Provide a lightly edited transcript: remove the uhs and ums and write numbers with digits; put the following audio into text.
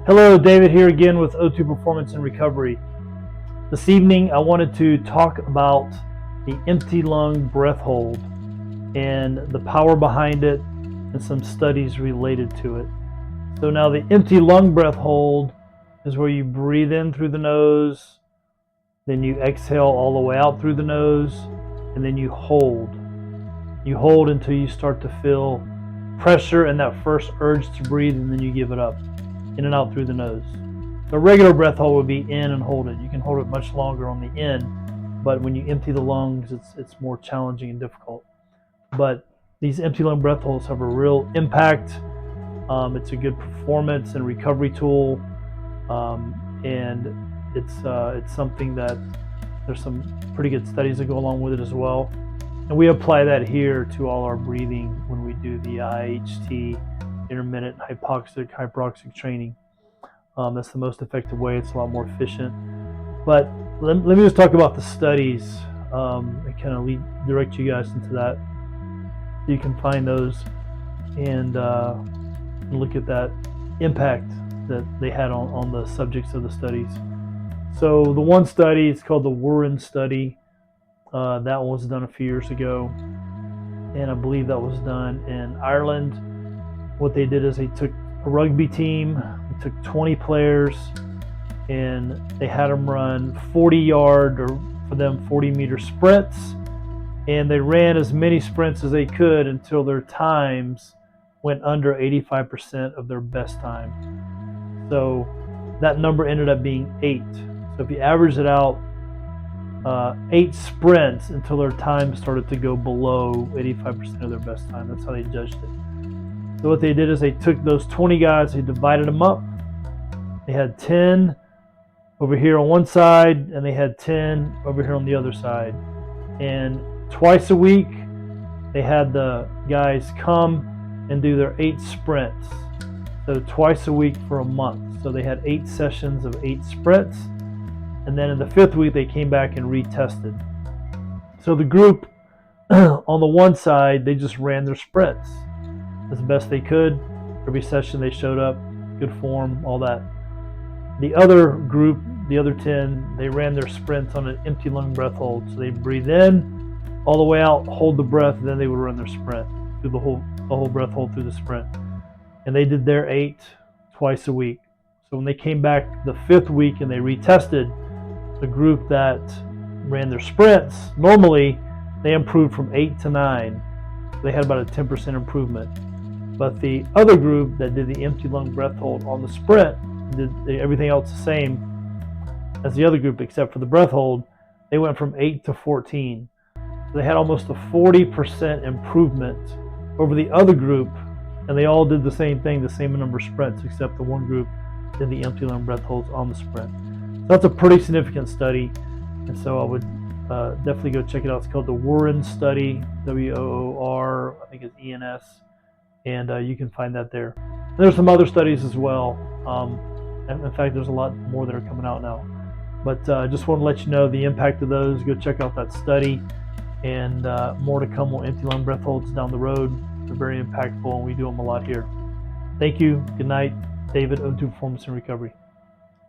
Hello, David here again with O2 Performance and Recovery. This evening I wanted to talk about the empty lung breath hold and the power behind it and some studies related to it. So now the empty lung breath hold is where you breathe in through the nose, then you exhale all the way out through the nose, and then you hold. You hold until you start to feel pressure and that first urge to breathe, and then you give it up. In and out through the nose. The regular breath hold would be in and hold it. You can hold it much longer on the in, but when you empty the lungs, it's more challenging and difficult. But these empty lung breath holds have a real impact. It's a good performance and recovery tool, and it's something that there's some pretty good studies that go along with it as well. And we apply that here to all our breathing when we do the IHT, intermittent hypoxic training. That's the most effective way. It's a lot more efficient. But let me just talk about the studies and kind of direct you guys into that. You can find those and look at that impact that they had on the subjects of the studies. So the one study is called the Warren study. That one was done a few years ago, and I believe that was done in Ireland. What they did is they took a rugby team, they took 20 players, and they had them run 40-yard or for them 40-meter sprints, and they ran as many sprints as they could until their times went under 85% of their best time. So that number ended up being 8. So if you average it out, 8 sprints until their time started to go below 85% of their best time. That's how they judged it. So what they did is they took those 20 guys, they divided them up. They had 10 over here on one side, and they had 10 over here on the other side. And twice a week, they had the guys come and do their 8 sprints. So twice a week for a month. So they had 8 sessions of 8 sprints. And then in the 5th week, they came back and retested. So the group on the one side, they just ran their sprints as best they could. Every session they showed up, good form, all that. The other group, the other 10, they ran their sprints on an empty lung breath hold. So they breathe in, all the way out, hold the breath, and then they would run their sprint through the whole breath hold through the sprint. And they did their 8 twice a week. So when they came back the 5th week and they retested, the group that ran their sprints, normally they improved from 8 to 9. They had about a 10% improvement. But the other group that did the empty lung breath hold on the sprint, did everything else the same as the other group except for the breath hold, they went from 8 to 14. So they had almost a 40% improvement over the other group, and they all did the same thing, the same number of sprints, except the one group did the empty lung breath holds on the sprint. So that's a pretty significant study, and so I would definitely go check it out. It's called the Warren study, WOOR, I think it's ENS. And you can find that there. And there's some other studies as well. In fact, there's a lot more that are coming out now. But just want to let you know the impact of those. Go check out that study. And more to come on empty lung breath holds down the road. They're very impactful, and we do them a lot here. Thank you. Good night. David, O2 Performance and Recovery.